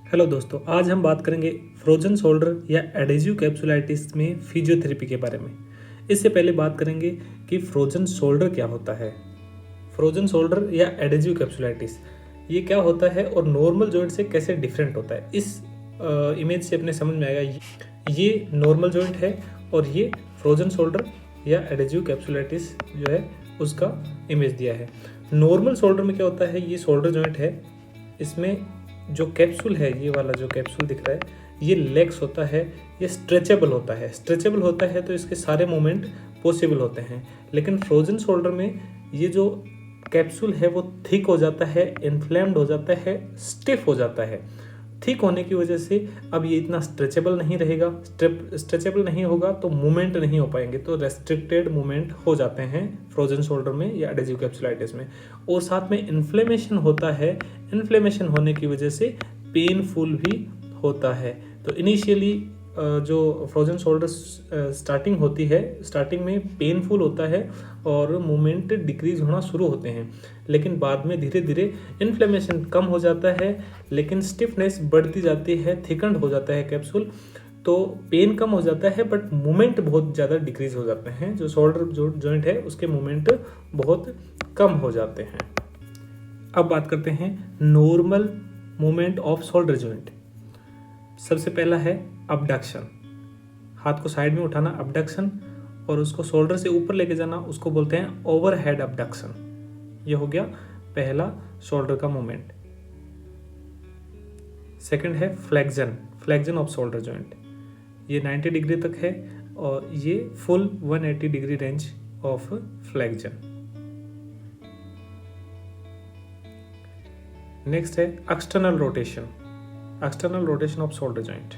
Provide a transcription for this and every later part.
Hello दोस्तों, आज हम बात करेंगे फ्रोजन शोल्डर या एडेजिव कैप्सुलाइटिस में फिजियोथेरेपी के बारे में। इससे पहले बात करेंगे कि फ्रोजन शोल्डर क्या होता है। फ्रोजन शोल्डर या एडेजिव कैप्सुलाइटिस ये क्या होता है और नॉर्मल जॉइंट से कैसे डिफरेंट होता है। इस इमेज से अपने समझ में आएगा ये नॉर्मल जॉइंट है और ये फ्रोजन शोल्डर या एडेजिव कैप्सुलाइटिस जो है उसका इमेज दिया है। नॉर्मल शोल्डर में क्या होता है, ये शोल्डर जॉइंट है, इसमें जो कैप्सूल है, ये वाला जो कैप्सूल दिख रहा है ये लेग्स होता है, ये स्ट्रेचेबल होता है। स्ट्रेचेबल होता है तो इसके सारे मूवमेंट पॉसिबल होते हैं। लेकिन फ्रोजन शोल्डर में ये जो कैप्सूल है वो थिक हो जाता है, इन्फ्लेम्ड हो जाता है, स्टिफ हो जाता है। थिक होने की वजह से अब ये इतना स्ट्रेचेबल नहीं रहेगा। स्ट्रेचेबल नहीं होगा तो मूवमेंट नहीं हो पाएंगे, तो रेस्ट्रिक्टेड मूवमेंट हो जाते हैं फ्रोजन शोल्डर में या एडेजिव कैप्सुलाइटिस में। और साथ में इन्फ्लेमेशन होता है। इन्फ्लेमेशन होने की वजह से पेनफुल भी होता है। तो इनिशियली जो फ्रोजन शोल्डर स्टार्टिंग होती है, स्टार्टिंग में पेनफुल होता है और मूवमेंट डिक्रीज होना शुरू होते हैं, लेकिन बाद में धीरे धीरे इन्फ्लेमेशन कम हो जाता है, लेकिन स्टिफनेस बढ़ती जाती है, थिकंड हो जाता है कैप्सूल, तो पेन कम हो जाता है बट मूवमेंट बहुत ज़्यादा डिक्रीज हो जाते हैं। जो शोल्डर जॉइंट है उसके मूवमेंट बहुत कम हो जाते हैं। अब बात करते हैं normal movement of shoulder joint. सबसे पहला है अबडक्शन, हाथ को साइड में उठाना, अबडक्शन, और उसको शोल्डर से ऊपर लेके जाना, उसको बोलते हैं ओवरहेड अबडक्शन। ये हो गया पहला शोल्डर का मूवमेंट। सेकंड है flexion, flexion of shoulder joint. ये 90 डिग्री तक है और ये full 180 degree range of flexion. Next है external rotation, external rotation of shoulder joint.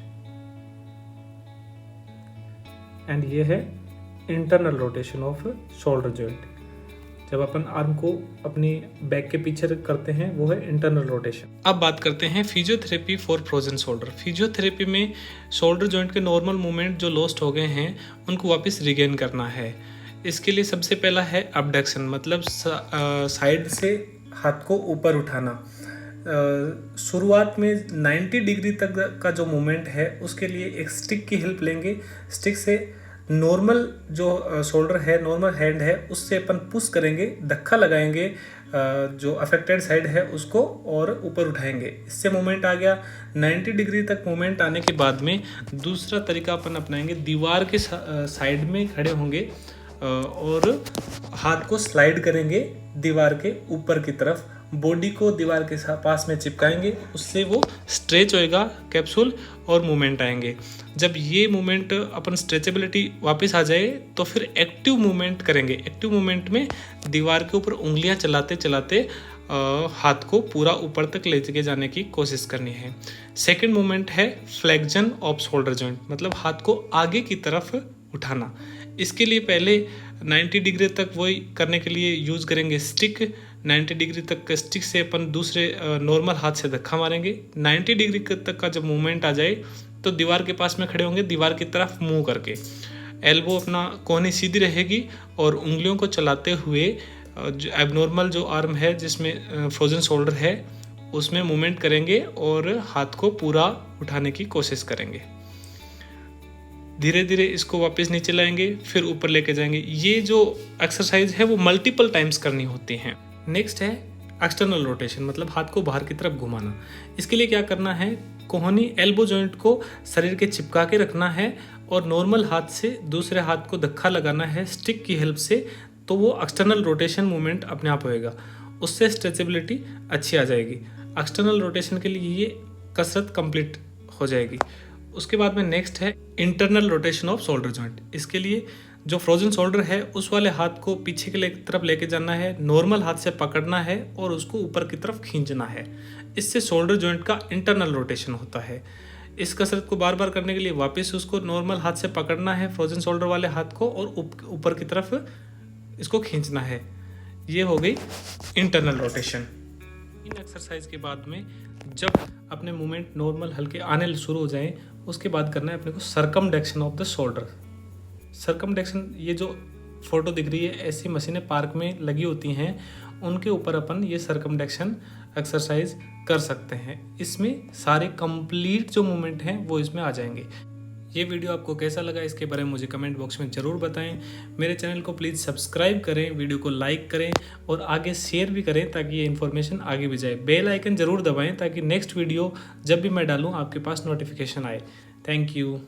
And ये है internal rotation of shoulder joint. जब अपन आर्म को अपनी बैक के पीछे करते हैं वो है इंटरनल रोटेशन। अब बात करते हैं physiotherapy for frozen shoulder. Physiotherapy में शोल्डर जॉइंट के नॉर्मल मूवमेंट जो लॉस्ट हो गए हैं उनको वापस रिगेन करना है। इसके लिए सबसे पहला है अबडक्शन, मतलब साइड से हाथ को ऊपर उठाना। शुरुआत में 90 डिग्री तक का जो मूवमेंट है उसके लिए एक स्टिक की हेल्प लेंगे। स्टिक से नॉर्मल जो शोल्डर है, नॉर्मल हैंड है, उससे अपन पुश करेंगे, धक्का लगाएंगे जो अफेक्टेड साइड है उसको और ऊपर उठाएंगे। इससे मूवमेंट आ गया। 90 डिग्री तक मूवमेंट आने के बाद में दूसरा तरीका अपन अपनाएंगे, दीवार के साइड में खड़े होंगे और हाथ को स्लाइड करेंगे दीवार के ऊपर की तरफ, बॉडी को दीवार के पास में चिपकाएंगे, उससे वो स्ट्रेच होएगा कैप्सूल और मूवमेंट आएंगे। जब ये मूवमेंट अपन स्ट्रेचेबिलिटी वापस आ जाए तो फिर एक्टिव मूवमेंट करेंगे। एक्टिव मूवमेंट में दीवार के ऊपर उंगलियां चलाते चलाते हाथ को पूरा ऊपर तक ले के जाने की कोशिश करनी है। सेकंड मूवमेंट है फ्लेक्जन ऑफ शोल्डर जॉइंट, मतलब हाथ को आगे की तरफ उठाना। इसके लिए पहले 90 डिग्री तक वही करने के लिए यूज़ करेंगे स्टिक। 90 डिग्री तक के स्टिक से अपन दूसरे नॉर्मल हाथ से धक्का मारेंगे। 90 डिग्री तक का जब मूवमेंट आ जाए तो दीवार के पास में खड़े होंगे, दीवार की तरफ मुंह करके, एल्बो अपना कोहनी सीधी रहेगी और उंगलियों को चलाते हुए जो एबनॉर्मल जो आर्म है जिसमें फ्रोजन शोल्डर है उसमें मूवमेंट करेंगे और हाथ को पूरा उठाने की कोशिश करेंगे। धीरे धीरे इसको वापस नीचे लाएंगे, फिर ऊपर लेके जाएंगे। ये जो एक्सरसाइज है वो मल्टीपल टाइम्स करनी होती हैं। नेक्स्ट है एक्सटर्नल रोटेशन, मतलब हाथ को बाहर की तरफ घुमाना। इसके लिए क्या करना है, कोहनी एल्बो जॉइंट को शरीर के चिपका के रखना है और नॉर्मल हाथ से दूसरे हाथ को धक्का लगाना है स्टिक की हेल्प से, तो वो एक्सटर्नल रोटेशन मूवमेंट अपने आप होएगा, उससे स्ट्रेचेबिलिटी अच्छी आ जाएगी। एक्सटर्नल रोटेशन के लिए ये कसरत कंप्लीट हो जाएगी। उसके बाद में नेक्स्ट है internal rotation of shoulder joint. इसके लिए जो फ्रोजन शोल्डर है उस वाले हाथ को पीछे की तरफ लेके जाना है, नॉर्मल हाथ से पकड़ना है और उसको ऊपर की तरफ खींचना है। इससे शोल्डर जॉइंट का इंटरनल रोटेशन होता है। इस कसरत को बार बार करने के लिए वापस उसको नॉर्मल हाथ से पकड़ना है, फ्रोजन शोल्डर वाले हाथ को, और ऊपर की तरफ इसको खींचना है। ये हो गई इंटरनल रोटेशन। इन एक्सरसाइज के बाद में जब अपने मूवमेंट नॉर्मल हल्के आने शुरू हो जाएं, उसके बाद करना है अपने को circumduction of the shoulder. Circumduction, ये जो फोटो दिख रही है, ऐसी मशीनें पार्क में लगी होती हैं, उनके ऊपर अपन ये सर्कमडक्शन एक्सरसाइज कर सकते हैं। इसमें सारे कंप्लीट जो मूवमेंट हैं वो इसमें आ जाएंगे। ये वीडियो आपको कैसा लगा इसके बारे में मुझे कमेंट बॉक्स में ज़रूर बताएं। मेरे चैनल को प्लीज़ सब्सक्राइब करें, वीडियो को लाइक करें और आगे शेयर भी करें ताकि ये इन्फॉर्मेशन आगे भी जाए। बेल आइकन ज़रूर दबाएं ताकि नेक्स्ट वीडियो जब भी मैं डालूं आपके पास नोटिफिकेशन आए। Thank you.